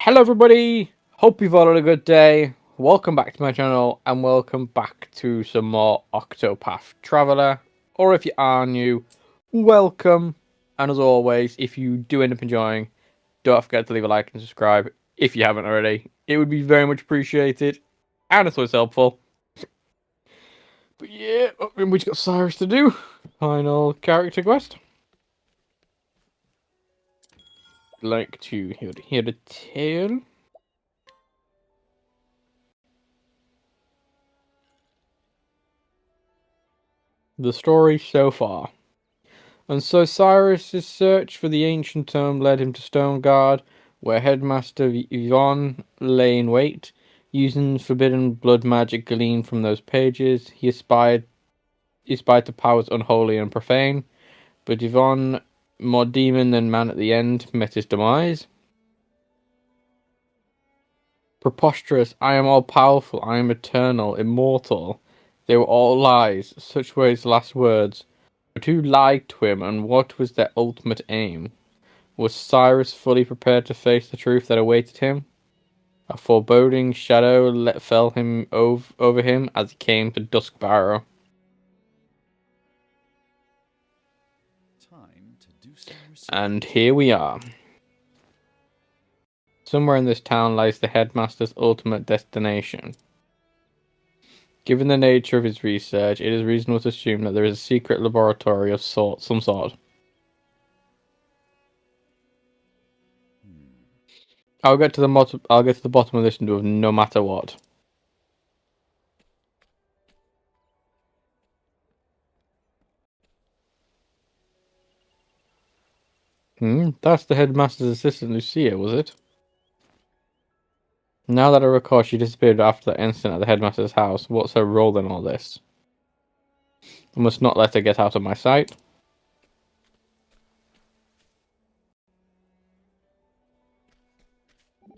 Hello everybody, hope you've all had a good day. Welcome back to my channel and welcome back to some more Octopath Traveler. Or if you are new, welcome. And as always, if you do end up enjoying, don't forget to leave a like and subscribe if you haven't already. It would be very much appreciated and it's always helpful. But yeah, we just got Cyrus to do. Final character quest. Like to hear the tale. The story so far. And so Cyrus's search for the ancient tome led him to Stoneguard, where Headmaster Yvonne lay in wait. Using forbidden blood magic gleaned from those pages, he aspired to powers unholy and profane. But Yvonne, more demon than man at the end, met his demise. Preposterous, I am all-powerful, I am eternal, immortal. They were all lies, such were his last words. But who lied to him, and what was their ultimate aim? Was Cyrus fully prepared to face the truth that awaited him? A foreboding shadow fell him over him as he came to Duskbarrow. And here we are. Somewhere in this town lies the headmaster's ultimate destination. Given the nature of his research, it is reasonable to assume that there is a secret laboratory of some sort. I'll get to the bottom of this no matter what. That's the headmaster's assistant, Lucia, was it? Now that I recall, she disappeared after that incident at the headmaster's house. What's her role in all this? I must not let her get out of my sight.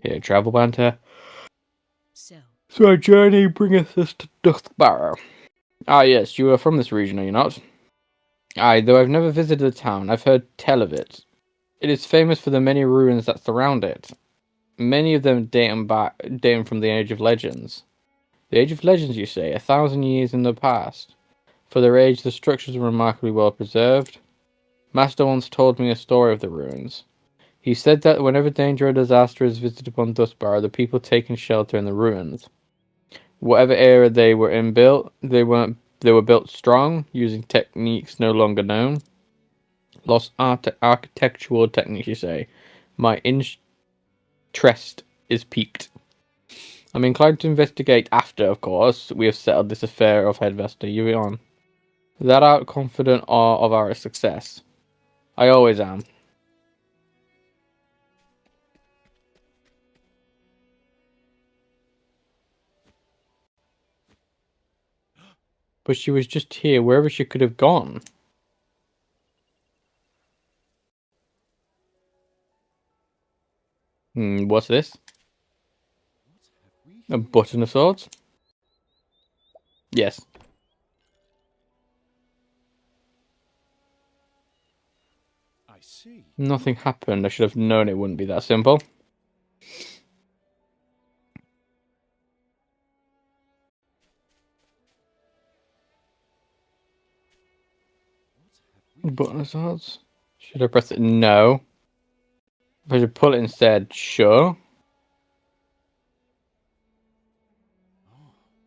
Here, travel banter. So our journey bringeth us to Duskbarrow. Ah yes, you are from this region, are you not? Aye, though I've never visited the town, I've heard tell of it. It is famous for the many ruins that surround it. Many of them date from the Age of Legends. The Age of Legends, you say? 1,000 years in the past. For their age, the structures are remarkably well preserved. Master once told me a story of the ruins. He said that whenever danger or disaster is visited upon Duskbarrow, the people taking shelter in the ruins. Whatever era they were they were built strong, using techniques no longer known. Lost architectural techniques, you say? My interest is piqued. I'm inclined to investigate after, of course, we have settled this affair of Headmaster Yvonne. That art confident of our success. I always am. But she was just here, wherever she could have gone. What's this? A button of swords? Yes. I see. Nothing happened. I should have known it wouldn't be that simple. Button of swords? Should I press it? No. If I should pull it instead, sure.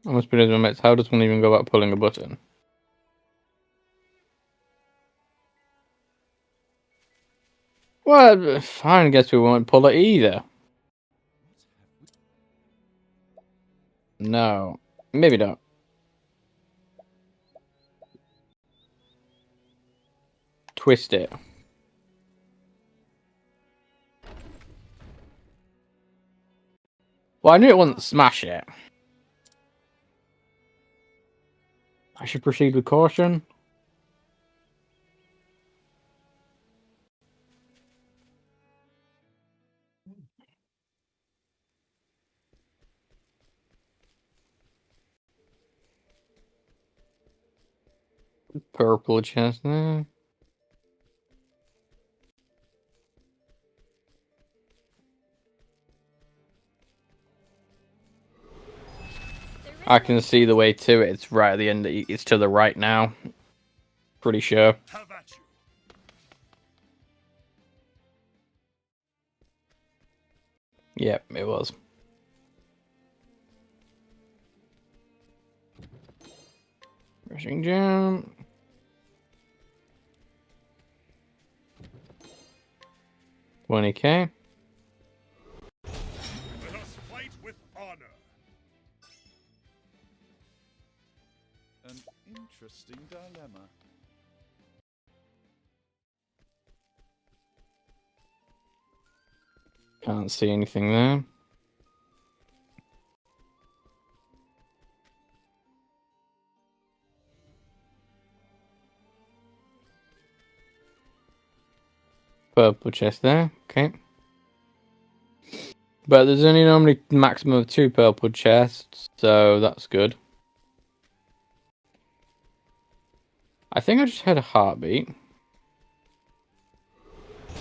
I must be in my mates. How does one even go about pulling a button? Well, fine, I guess we won't pull it either. No. Maybe not. Twist it. Well, I knew it wasn't smash it. I should proceed with caution. Purple chest. I can see the way to it. It's right at the end. It's to the right now. Pretty sure. Have at you. Yep, it was. Rushing jump. 20k. Let us fight with honor. An interesting dilemma. Can't see anything there. Purple chest there. Okay. But there's only normally maximum of 2 purple chests, so that's good. I think I just heard a heartbeat.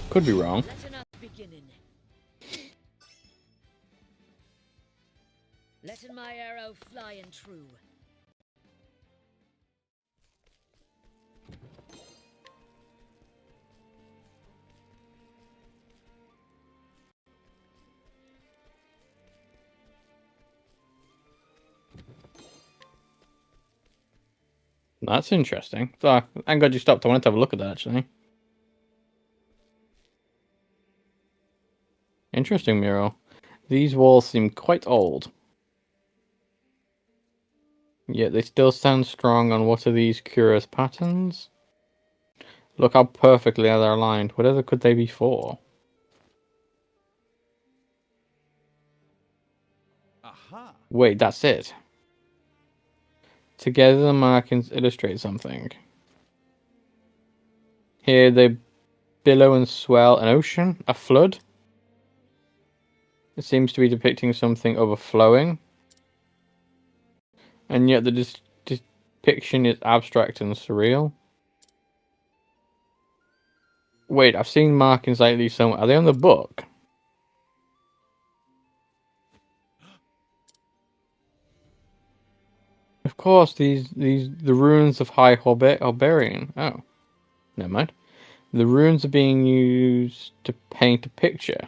Could be wrong. Letting my arrow fly and true. That's interesting. So I'm glad you stopped. I wanted to have a look at that, actually. Interesting mural. These walls seem quite old. Yet they still stand strong on what are these curious patterns? Look how perfectly they're aligned. Whatever could they be for? Aha! Wait, that's it. Together the markings illustrate something. Here they billow and swell an ocean, a flood. It seems to be depicting something overflowing. And yet the depiction is abstract and surreal. Wait, I've seen markings like these somewhere. Are they on the book? Of course, the ruins of High Horbarian. Oh, never mind. The runes are being used to paint a picture.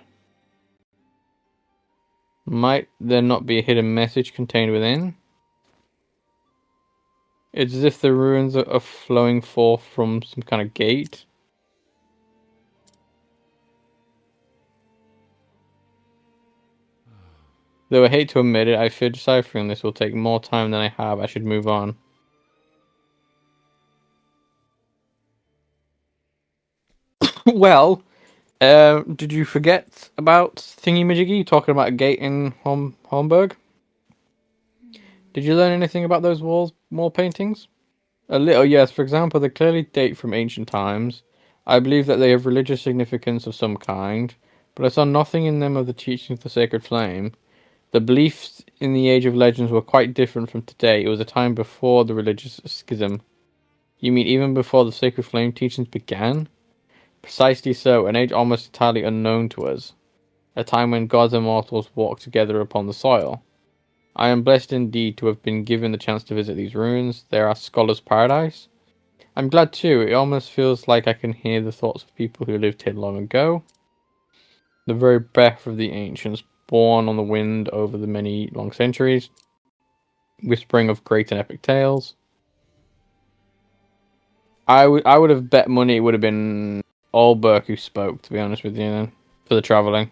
Might there not be a hidden message contained within? It's as if the ruins are flowing forth from some kind of gate. Though I hate to admit it, I fear deciphering this will take more time than I have. I should move on. Well, did you forget about Thingy-Majiggy talking about a gate in Homburg? Did you learn anything about those wall paintings? A little, yes. For example, they clearly date from ancient times. I believe that they have religious significance of some kind, but I saw nothing in them of the teachings of the Sacred Flame. The beliefs in the Age of Legends were quite different from today. It was a time before the religious schism. You mean even before the Sacred Flame teachings began? Precisely so, an age almost entirely unknown to us. A time when gods and mortals walked together upon the soil. I am blessed indeed to have been given the chance to visit these ruins. They are scholars' paradise. I'm glad too. It almost feels like I can hear the thoughts of people who lived here long ago. The very breath of the ancients, borne on the wind over the many long centuries, whispering of great and epic tales. I would have bet money it would have been Olberg who spoke, to be honest with you, then, for the travelling.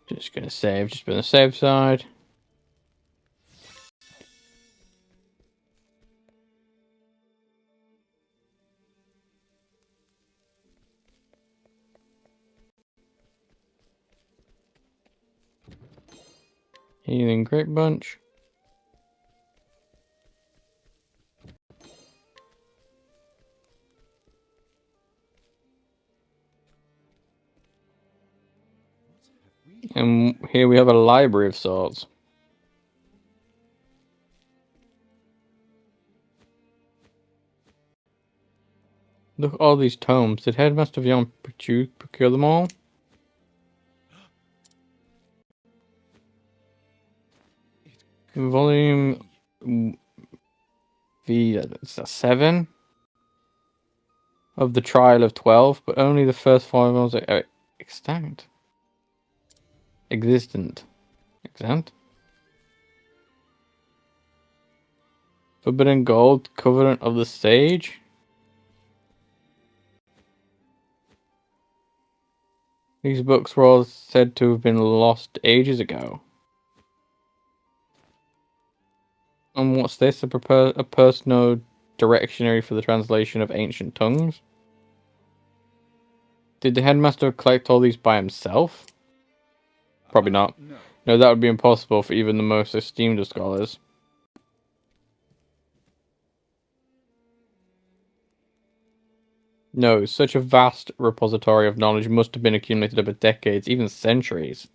Just gonna save, just been a safe side. Healing Great Bunch. And here we have a library of sorts. Look at all these tomes. Did Headmaster Vion procure them all? Volume V7 of the Trial of 12, but only the first 5 ones are extant. Existent. Extant? Forbidden Gold, Covenant of the Sage. These books were all said to have been lost ages ago. And what's this? A personal directionary for the translation of ancient tongues? Did the headmaster collect all these by himself? Probably not. No. No, that would be impossible for even the most esteemed of scholars. No, such a vast repository of knowledge must have been accumulated over decades, even centuries.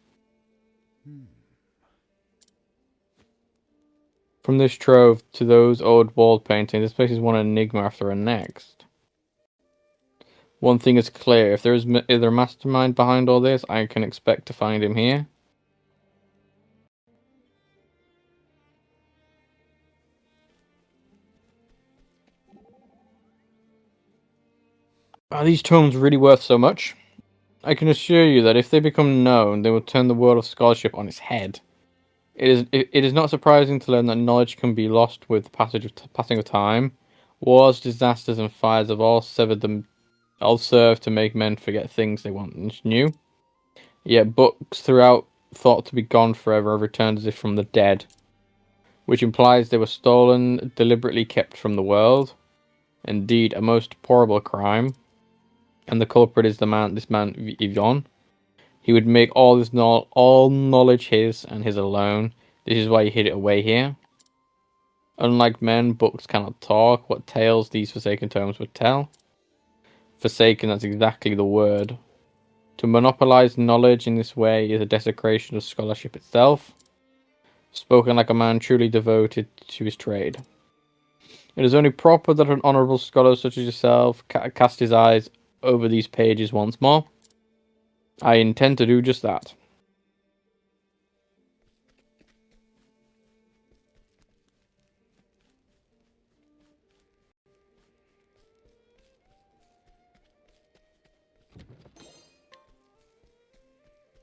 From this trove to those old wall paintings, this place is one enigma after the next. One thing is clear, if there is a mastermind behind all this, I can expect to find him here. Are these tomes really worth so much? I can assure you that if they become known, they will turn the world of scholarship on its head. It is not surprising to learn that knowledge can be lost with the passing of time. Wars, disasters, and fires have all served to make men forget things they once knew. Yet books throughout thought to be gone forever have returned as if from the dead, which implies they were stolen, deliberately kept from the world. Indeed, a most horrible crime. And the culprit is this man Yvonne. He would make all knowledge his and his alone. This is why he hid it away here. Unlike men, books cannot talk. What tales these forsaken tomes would tell? Forsaken, that's exactly the word. To monopolize knowledge in this way is a desecration of scholarship itself. Spoken like a man truly devoted to his trade. It is only proper that an honourable scholar such as yourself cast his eyes over these pages once more. I intend to do just that.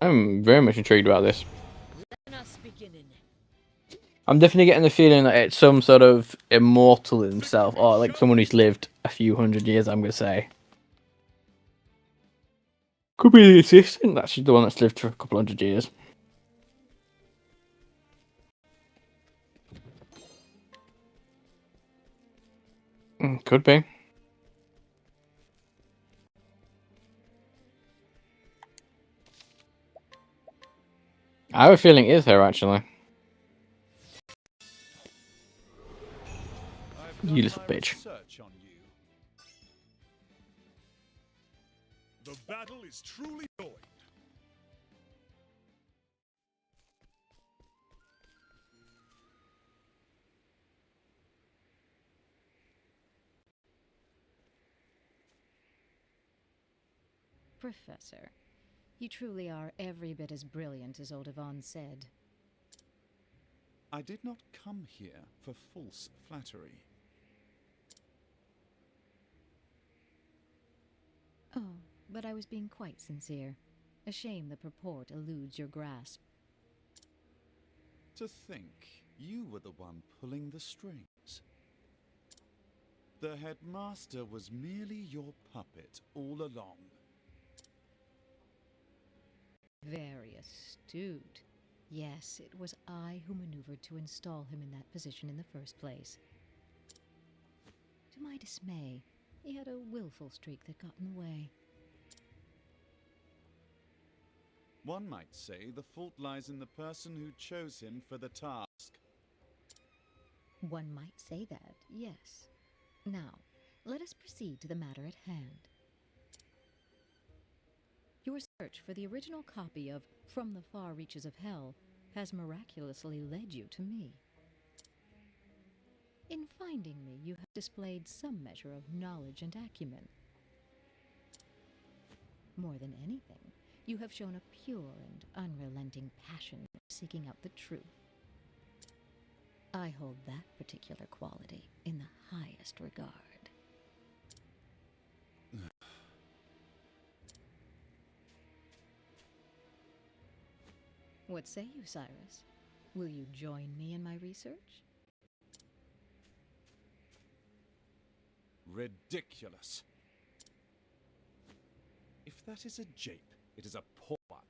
I'm very much intrigued about this. I'm definitely getting the feeling that it's some sort of immortal himself, or like someone who's lived a few hundred years, I'm going to say. Could be the assistant, that's the one that's lived for a couple hundred years. Could be. I have a feeling it is her, actually. You little bitch. On you. The battle is truly joined. Professor, you truly are every bit as brilliant as old Yvonne said. I did not come here for false flattery. Oh, but I was being quite sincere. A shame the purport eludes your grasp. To think you were the one pulling the strings. The headmaster was merely your puppet all along. Very astute. Yes, it was I who maneuvered to install him in that position in the first place. To my dismay, he had a willful streak that got in the way. One might say the fault lies in the person who chose him for the task. One might say that, yes. Now, let us proceed to the matter at hand. Your search for the original copy of From the Far Reaches of Hell has miraculously led you to me. In finding me, you have displayed some measure of knowledge and acumen. More than anything, you have shown a pure and unrelenting passion for seeking out the truth. I hold that particular quality in the highest regard. What say you, Cyrus? Will you join me in my research? Ridiculous. If that is a jape, it is a poor one.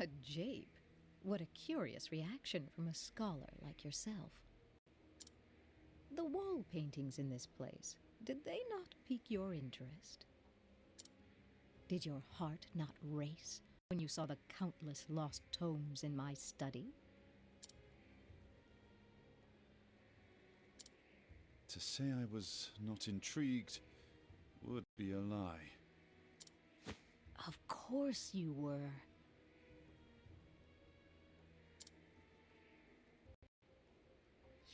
A jape? What a curious reaction from a scholar like yourself. The wall paintings in this place, did they not pique your interest? Did your heart not race when you saw the countless lost tomes in my study? To say I was not intrigued would be a lie. Of course you were.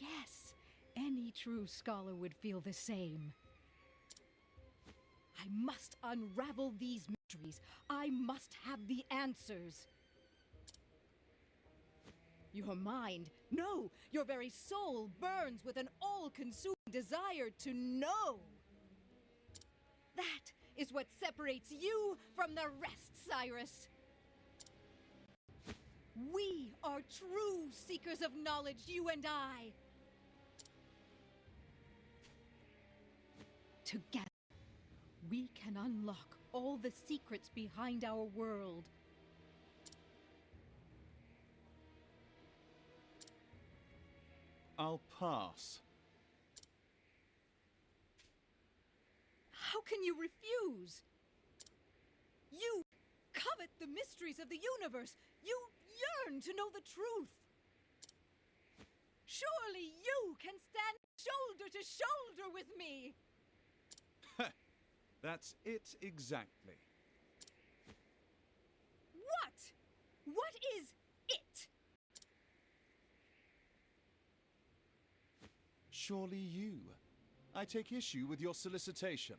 Yes, any true scholar would feel the same. I must unravel these mysteries. I must have the answers. Your mind, no, your very soul burns with an all-consuming desire to know. That is what separates you from the rest, Cyrus. We are true seekers of knowledge, you and I. Together, we can unlock all the secrets behind our world. I'll pass. How can you refuse? You covet the mysteries of the universe. You yearn to know the truth. Surely you can stand shoulder to shoulder with me. That's it exactly. What? What is it? Surely you. I take issue with your solicitation.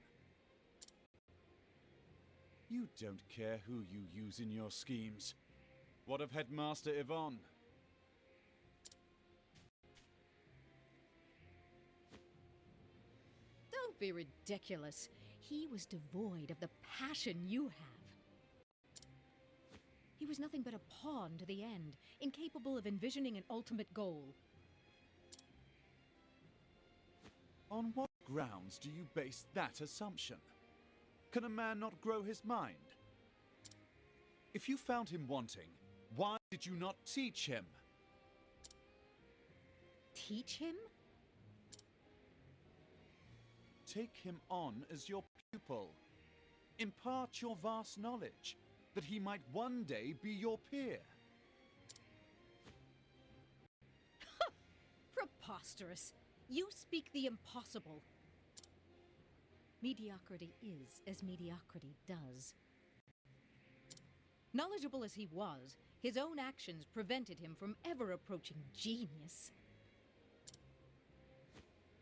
You don't care who you use in your schemes. What of Headmaster Yvonne? Don't be ridiculous. He was devoid of the passion you have. He was nothing but a pawn to the end, incapable of envisioning an ultimate goal. On what grounds do you base that assumption? Can a man not grow his mind? If you found him wanting, why did you not teach him? Teach him? Take him on as your pupil. Impart your vast knowledge, that he might one day be your peer. Preposterous! You speak the impossible. Mediocrity is as mediocrity does. Knowledgeable as he was, his own actions prevented him from ever approaching genius.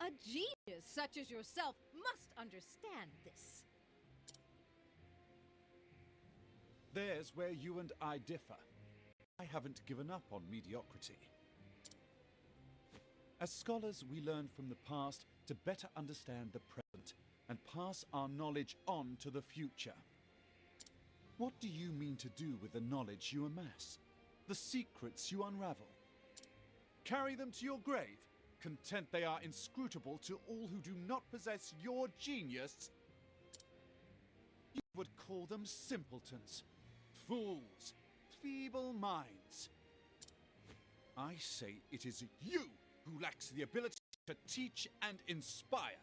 A genius such as yourself must understand this. There's where you and I differ. I haven't given up on mediocrity. As scholars, we learn from the past to better understand the present and pass our knowledge on to the future. What do you mean to do with the knowledge you amass? The secrets you unravel? Carry them to your grave, content they are inscrutable to all who do not possess your genius? You would call them simpletons, fools, feeble minds. I say it is you who lacks the ability to teach and inspire.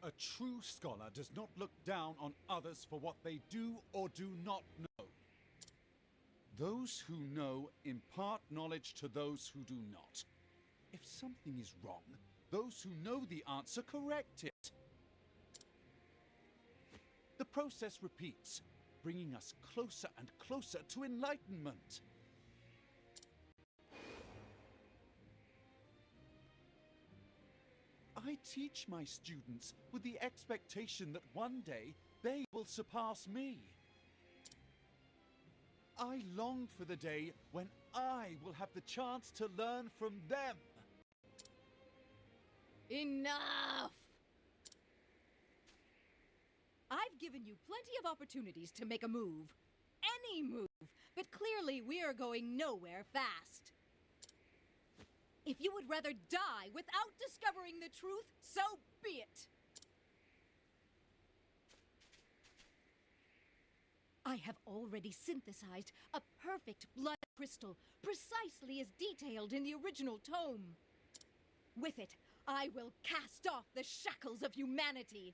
A true scholar does not look down on others for what they do or do not know. Those who know impart knowledge to those who do not. If something is wrong, those who know the answer correct it. The process repeats, bringing us closer and closer to enlightenment. I teach my students with the expectation that one day they will surpass me. I long for the day when I will have the chance to learn from them. Enough! I've given you plenty of opportunities to make a move. Any move. But clearly we are going nowhere fast. If you would rather die without discovering the truth, so be it. I have already synthesized a perfect blood crystal, precisely as detailed in the original tome. With it, I will cast off the shackles of humanity.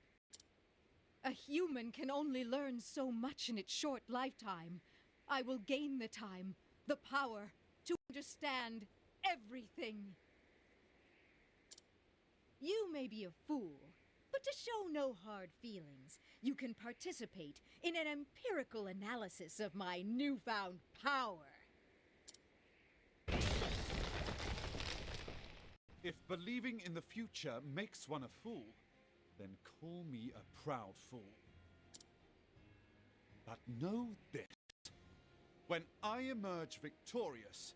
A human can only learn so much in its short lifetime. I will gain the time, the power, to understand everything. You may be a fool, but to show no hard feelings, you can participate in an empirical analysis of my newfound power. If believing in the future makes one a fool, then call me a proud fool. But know this. When I emerge victorious,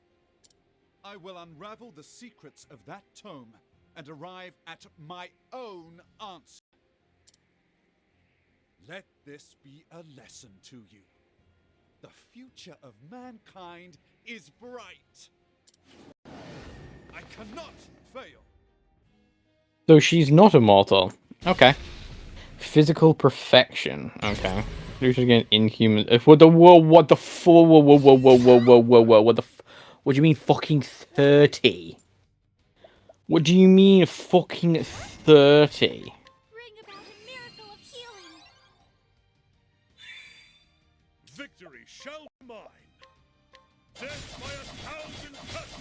I will unravel the secrets of that tome and arrive at my own answer. Let this be a lesson to you. The future of mankind is bright. I cannot fail. So she's not immortal. Okay. Physical perfection. Okay. She's again inhuman. What the whoa? What the whoa? Whoa! Whoa! Whoa! Whoa! Whoa! Whoa! Whoa! Whoa! What the? What do you mean fucking 30? What do you mean fucking 30? Bring about a miracle of healing. Victory shall be mine. Death by 1,000 cuts.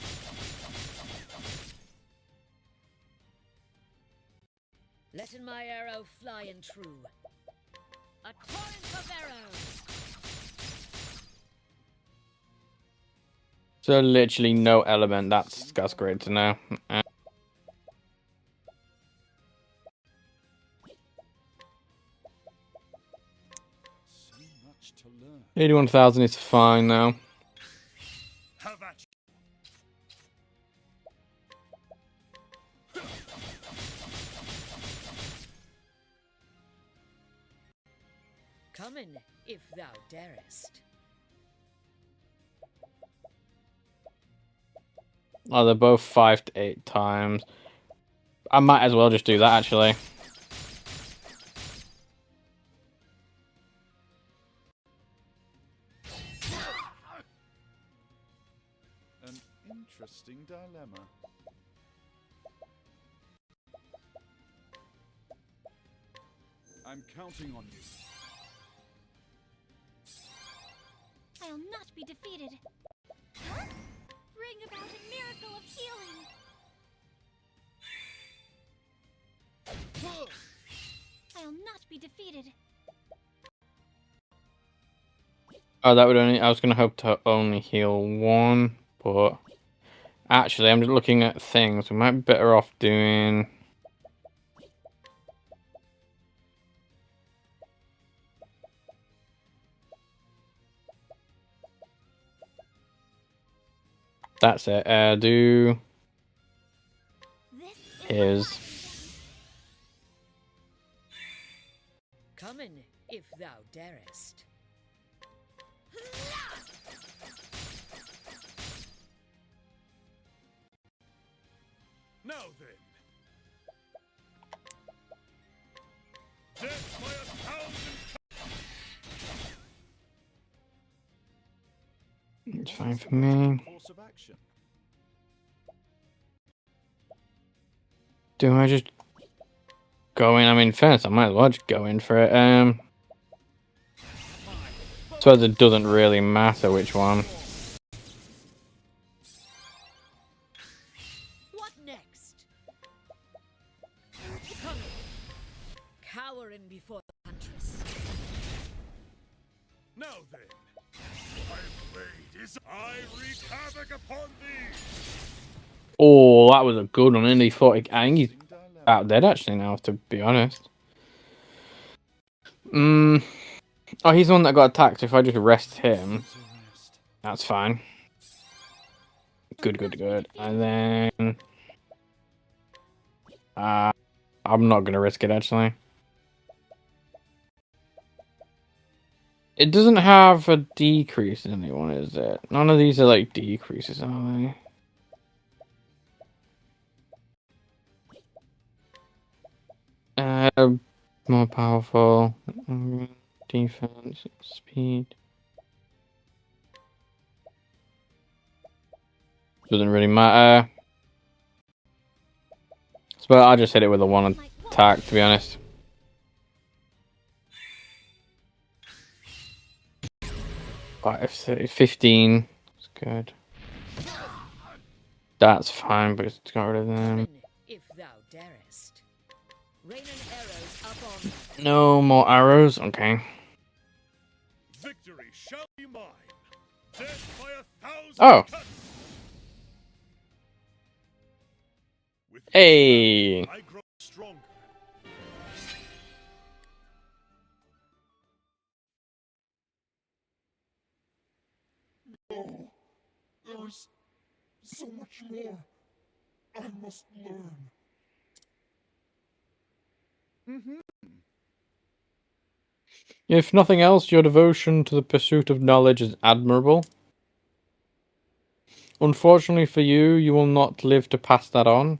Letting my arrow fly and true. A torrent of arrows! So literally no element. That's great to know. 81,000 is fine now. Have at you. Come in, if thou darest. Oh, they're both 5 to 8 times. I might as well just do that, actually. An interesting dilemma. I'm counting on you. I'll not be defeated. Huh? Bring about a miracle of healing. I'll not be defeated. Oh, that would only... I was going to hope to only heal one, but... Actually, I'm just looking at things. We might be better off doing... That's it. Do... His... Come in, if thou darest. Now then. Death by 1,000 cuts. It's fine for me. Course of action. Do I just... Go in? I mean, first, I might as well just go in for it. So it doesn't really matter which one. What next? ruin before the huntress. Now then, my blade is I wreak havoc upon thee! Oh, that was a good one, and he thought I think he's out dead actually now, to be honest. Oh, he's the one that got attacked. If I just rest him, that's fine. Good. And then I'm not gonna risk it actually. It doesn't have a decrease in anyone, is it? None of these are like decreases, are they? More powerful. Defense, speed. Doesn't really matter. But I'll just hit it with a one attack, to be honest. Right, 15. It's good. That's fine, but it's got rid of them. If thou darest. Rain and arrows up on. No more arrows? Okay. Victory shall be mine. Death by 1,000 Oh. cuts. With each Hey. battle, I grow stronger. Oh, there is so much more I must learn. If nothing else, your devotion to the pursuit of knowledge is admirable. Unfortunately for you, you will not live to pass that on.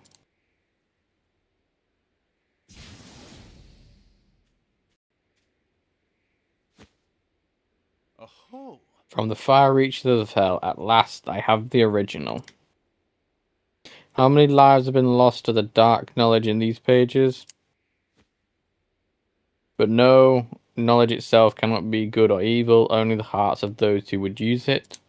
Oh, From the far reaches of hell, at last I have the original. How many lives have been lost to the dark knowledge in these pages? But no, knowledge itself cannot be good or evil, only the hearts of those who would use it.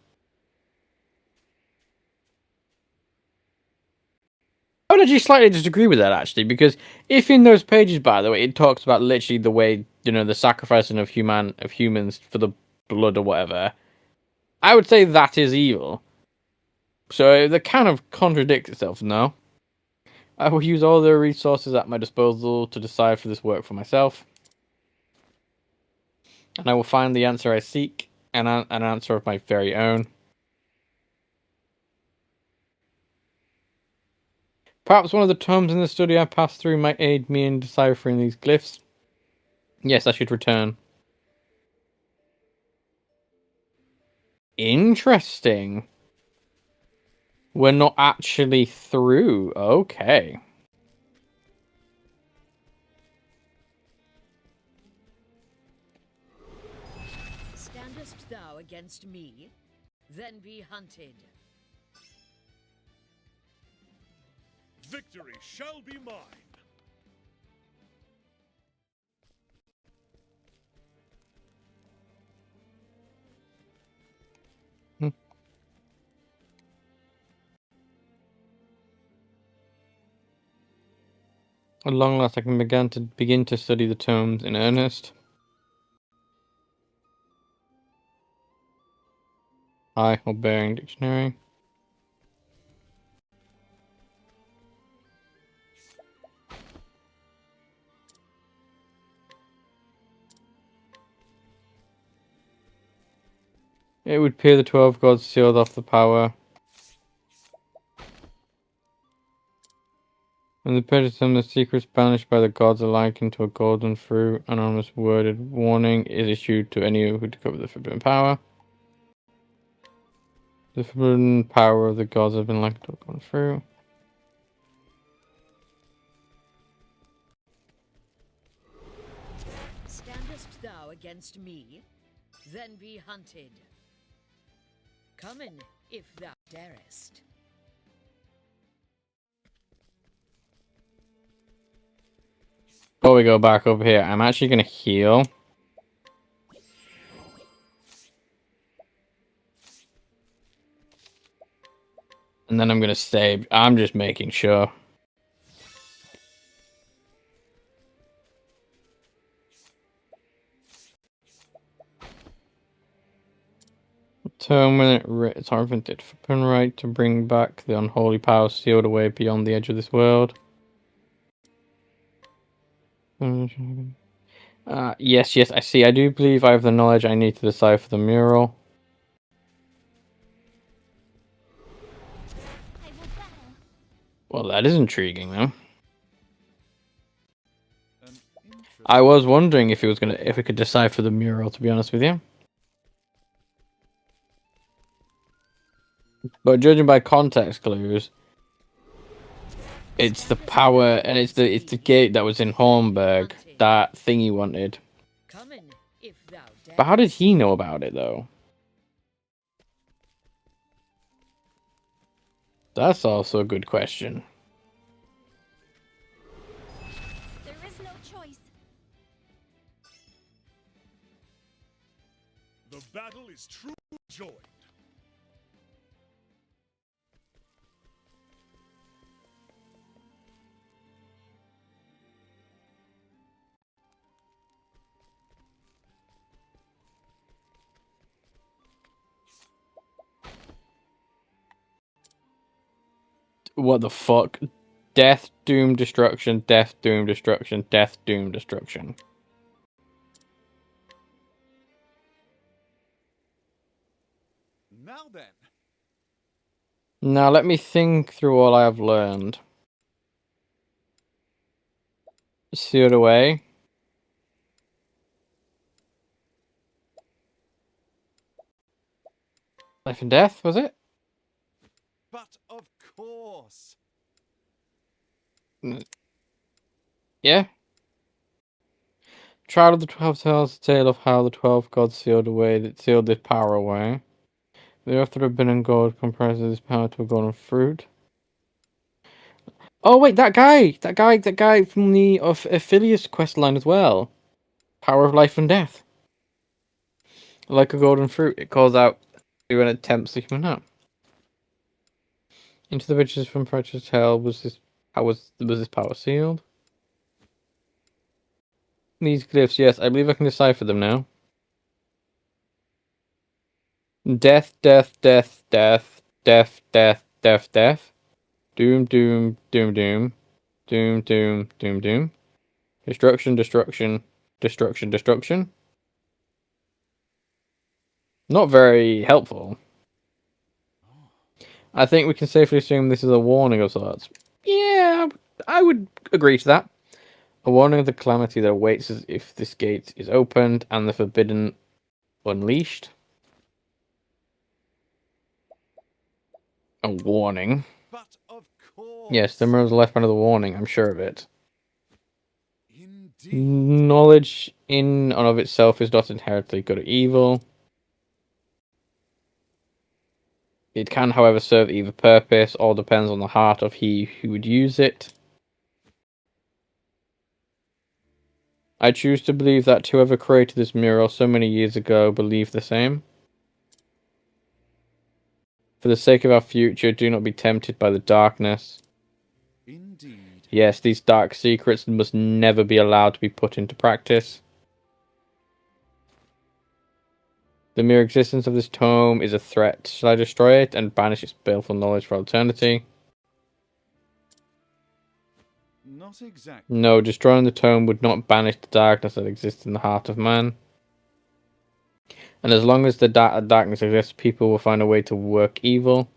I would actually slightly disagree with that, actually, because if in those pages, by the way, it talks about literally the way, you know, the sacrificing of humans for the blood or whatever, I would say that is evil. So that kind of contradicts itself, no? I will use all the resources at my disposal to decide for this work for myself. And I will find the answer I seek, and an answer of my very own. Perhaps one of the tomes in the study I passed through might aid me in deciphering these glyphs. Yes, I should return. Interesting. We're not actually through. Okay. Standest thou against me? Then be hunted. Victory shall be mine. At long last, I can begin to study the tomes in earnest. Eye or bearing dictionary. It would appear the 12 gods sealed off the power. When the Pegasus, the secrets banished by the gods alike into a golden fruit, anonymous worded warning is issued to any who discover the forbidden power. The forbidden power of the gods has been likened to a golden fruit. Standest thou against me? Then be hunted. Come in, if thou darest. Before we go back over here, I'm actually going to heal. And then I'm going to save. I'm just making sure. tome when it's harvested for right to bring back the unholy power sealed away beyond the edge of this world. Yes, I see. I do believe I have the knowledge I need to decipher the mural. I will battle. Well, that is intriguing, though. An interesting I was wondering if we could decipher the mural, to be honest with you. But judging by context clues, it's the power and it's the gate that was in Hornburg, that thing he wanted. Come in, if thou dare. But how did he know about it, though? That's also a good question. There is no choice. The battle is truly joined. What the fuck? Death, doom, destruction, death, doom, destruction, death, doom, destruction. Now then, Now let me think through all I have learned. Sealed away. Life and death, was it? but of course. Yeah. Trial of the 12 tells the tale of how the 12 gods sealed this power away. The author of Bin and Gold comprises this power to a golden fruit. Oh wait, that guy from the Aphelios quest line as well. Power of life and death. Like a golden fruit, it calls out when it tempts the human heart. Into the riches from Predator's Hell was this power sealed? These glyphs, yes, I believe I can decipher them now. Death, death, death, death, death, death, death, death. Doom, doom, doom, doom. Doom, doom, doom, doom. Destruction, destruction, destruction, destruction. Not very helpful. I think we can safely assume this is a warning of sorts. Yeah, I would agree to that. A warning of the calamity that awaits us if this gate is opened and the forbidden unleashed. A warning. But of course. Yes, the mirror's left behind of the warning, I'm sure of it. Indeed. Knowledge in and of itself is not inherently good or evil. It can, however, serve either purpose, or depends on the heart of he who would use it. I choose to believe that whoever created this mural so many years ago believed the same. For the sake of our future, do not be tempted by the darkness. Indeed. Yes, these dark secrets must never be allowed to be put into practice. The mere existence of this tome is a threat. Shall I destroy it and banish its baleful knowledge for eternity? Not exactly. No, destroying the tome would not banish the darkness that exists in the heart of man. And as long as the darkness exists, people will find a way to work evil.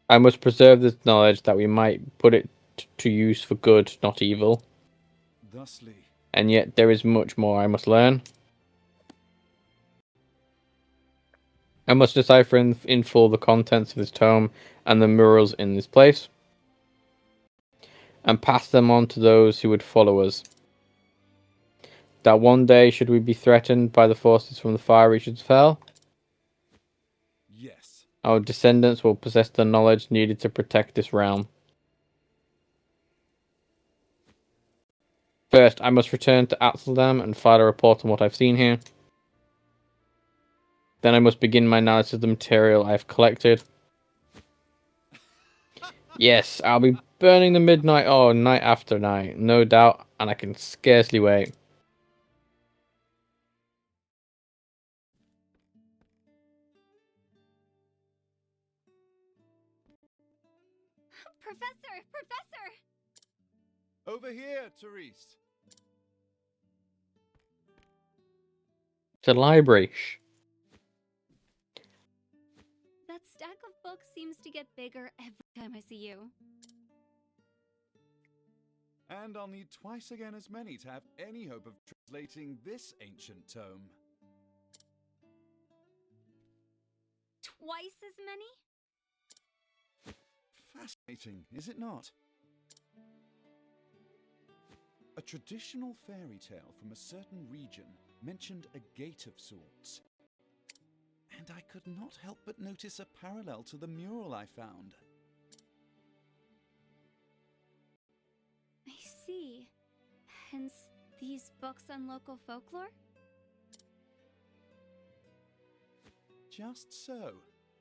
I must preserve this knowledge that we might put it to use for good, not evil. Thusly. And yet there is much more I must learn. I must decipher in full the contents of this tome and the murals in this place, and pass them on to those who would follow us. That one day, should we be threatened by the forces from the far reaches of hell, Yes. our descendants will possess the knowledge needed to protect this realm. First, I must return to Amsterdam and file a report on what I've seen here. Then I must begin my analysis of the material I've collected. Yes, I'll be burning the midnight ore night after night, no doubt, and I can scarcely wait. Professor! Professor! Over here, Cyrus. It's a library. That stack of books seems to get bigger every time I see you. And I'll need twice again as many to have any hope of translating this ancient tome. Twice as many? Fascinating, is it not? A traditional fairy tale from a certain region mentioned a gate of sorts. And I could not help but notice a parallel to the mural I found. I see. Hence, these books on local folklore? Just so.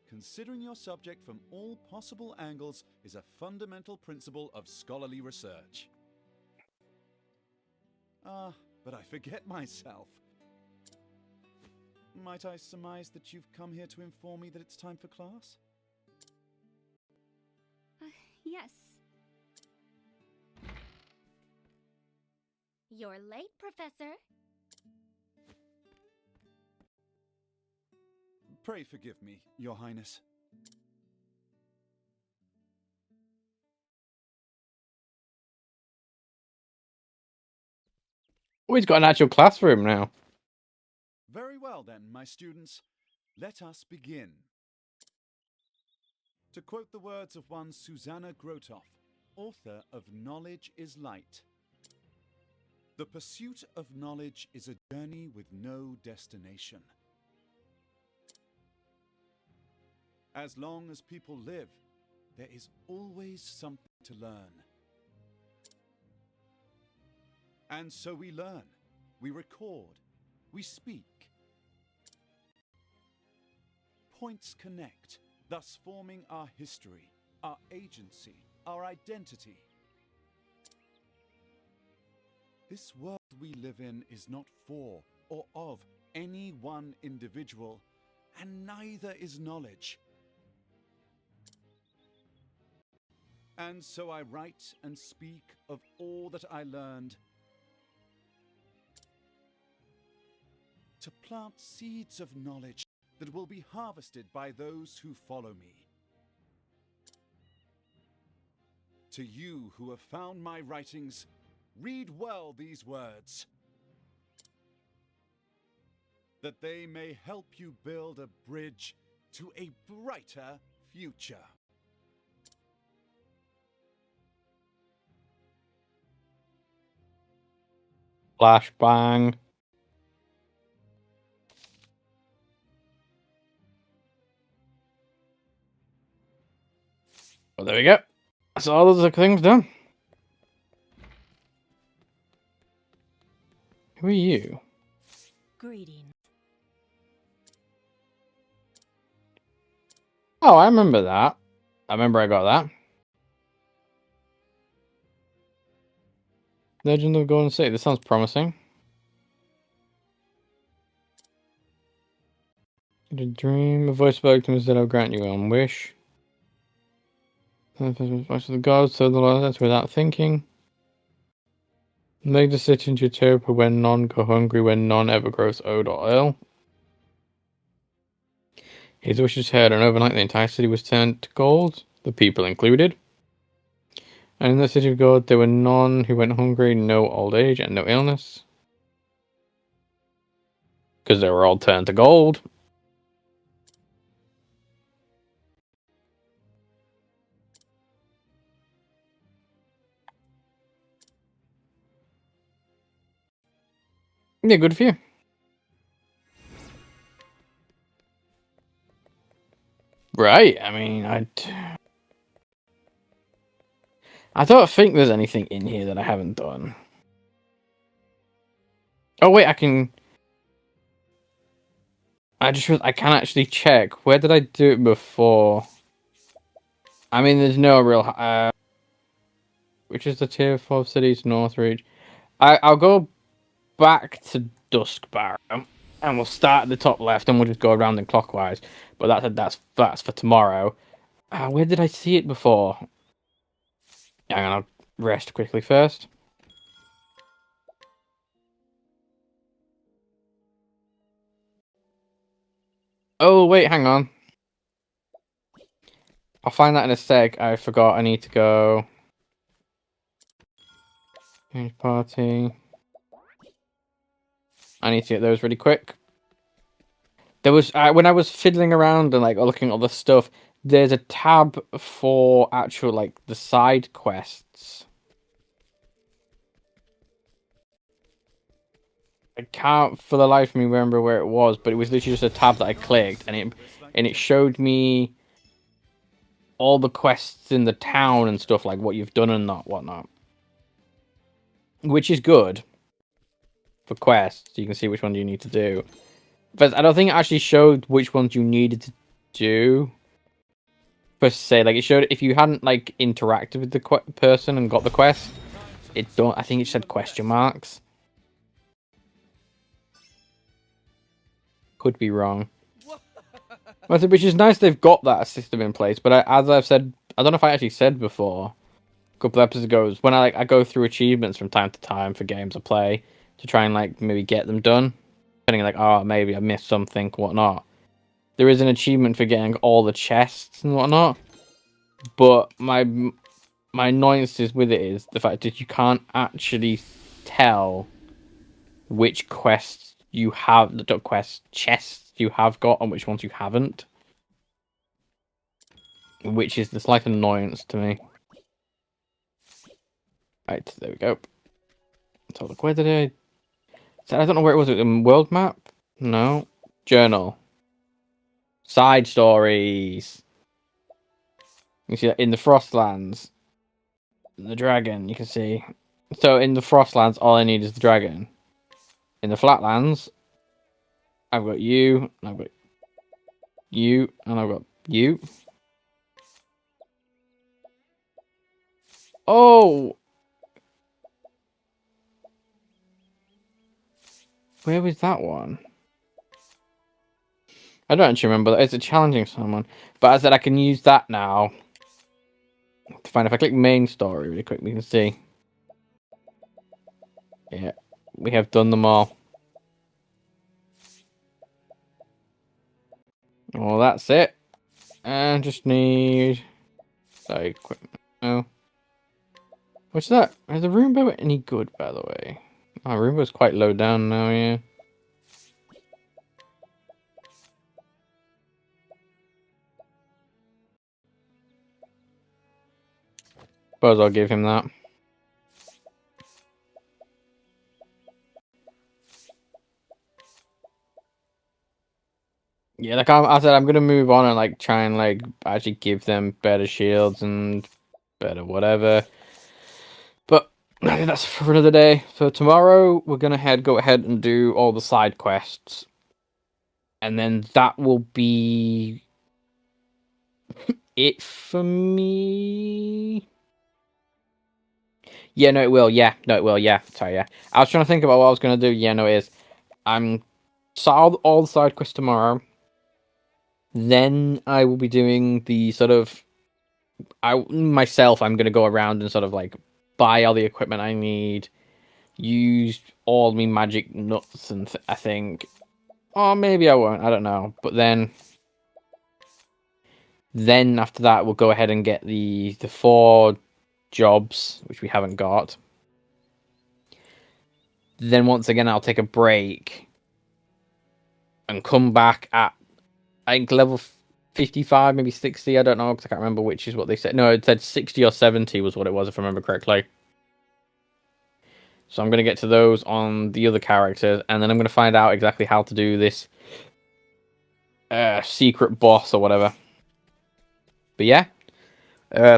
Considering your subject from all possible angles is a fundamental principle of scholarly research. But I forget myself. Might I surmise that you've come here to inform me that it's time for class? Yes. You're late, Professor. Pray forgive me, Your Highness. Oh, he's got an actual classroom now. Very well then, my students. Let us begin. To quote the words of one Susanna Grotoff, author of Knowledge is Light. The pursuit of knowledge is a journey with no destination. As long as people live, there is always something to learn. And so we learn, we record, we speak. Points connect, thus forming our history, our agency, our identity. This world we live in is not for or of any one individual, and neither is knowledge. And so I write and speak of all that I learned, to plant seeds of knowledge that will be harvested by those who follow me. To you who have found my writings, read well these words, that they may help you build a bridge to a brighter future. Flashbang. Well, there we go. That's all those things done. Who are you? Greetings. Oh, I remember that. I remember I got that. Legend of Golden City. This sounds promising. A dream. A voice spoke to me said, I'll grant you one wish. Much of the gods, so the Lord that's without thinking. Make the city into utopia when none go hungry, when none ever grows old or ill. His wishes heard, and overnight the entire city was turned to gold, the people included. And in the city of God there were none who went hungry, no old age, and no illness. Because they were all turned to gold. Yeah, good for you. Right, I mean, I don't think there's anything in here that I haven't done. Oh wait, I can I can actually check. Where did I do it before? I mean, there's no real which is the tier 4 cities Northridge. I'll go back to Duskbarrow, and we'll start at the top left, and we'll just go around in clockwise. But that's for tomorrow. Where did I see it before? Hang on, I'll rest quickly first. Oh, wait, hang on. I'll find that in a sec. I forgot I need to go. Change party. I need to get those really quick. There was when I was fiddling around and like looking at all the stuff, there's a tab for actual like the side quests. I can't for the life of me remember where it was, but it was literally just a tab that I clicked and it showed me all the quests in the town and stuff, like what you've done and whatnot. Which is good for quests. You can see which one you need to do. But I don't think it actually showed which ones you needed to do. Per se, like it showed if you hadn't like interacted with the person and got the quest, I think it said question marks. Could be wrong. Which is nice they've got that system in place, but as I've said, I don't know if I actually said before, a couple of episodes ago, is when I go through achievements from time to time for games I play to try and like maybe get them done. Depending like, oh, maybe I missed something, whatnot. There is an achievement for getting all the chests and whatnot, but my annoyance is with it is the fact that you can't actually tell which quests you have, chests you have got, and which ones you haven't. Which is the slight annoyance to me. Right, there we go. So look, where did I don't know where it was. World map? No. Journal. Side stories. You see that in the Frostlands. The dragon, you can see. So in the Frostlands, all I need is the dragon. In the Flatlands, I've got you, and I've got you, and I've got you. Oh! Where was that one? I don't actually remember. It's a challenging someone. But as I said, I can use that now to find. If I click main story really quick, we can see. Yeah, we have done them all. Well, that's it. And just need... Sorry, quick. No. What's that? Is the Roomba any good, by the way? Oh, Roomba's quite low down now, yeah. Suppose I'll give him that. Yeah, like I said, I'm gonna move on and like try and like actually give them better shields and better whatever. But I think that's for another day. So tomorrow we're gonna go ahead and do all the side quests, and then that will be it for me. Yeah, no, it will. Yeah, no, it will. Yeah, sorry. Yeah, I was trying to think about what I was gonna do. Yeah, no, it is. I'm solve all the side quests tomorrow. Then I will be doing the sort of I'm going to go around and sort of like buy all the equipment I need, use all my magic nuts, and I think, or maybe I won't. I don't know. But then after that, we'll go ahead and get the 4 jobs which we haven't got. Then once again, I'll take a break and come back at I think level 55, maybe 60. I don't know because I can't remember which is what they said. No, it said 60 or 70 was what it was, if I remember correctly. So I'm going to get to those on the other characters, and then I'm going to find out exactly how to do this secret boss or whatever. But yeah,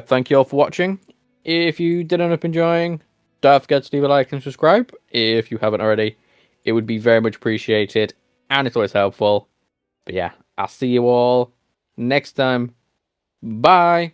thank you all for watching. If you did end up enjoying, don't forget to leave a like and subscribe. If you haven't already, it would be very much appreciated, and it's always helpful. But yeah, I'll see you all next time. Bye.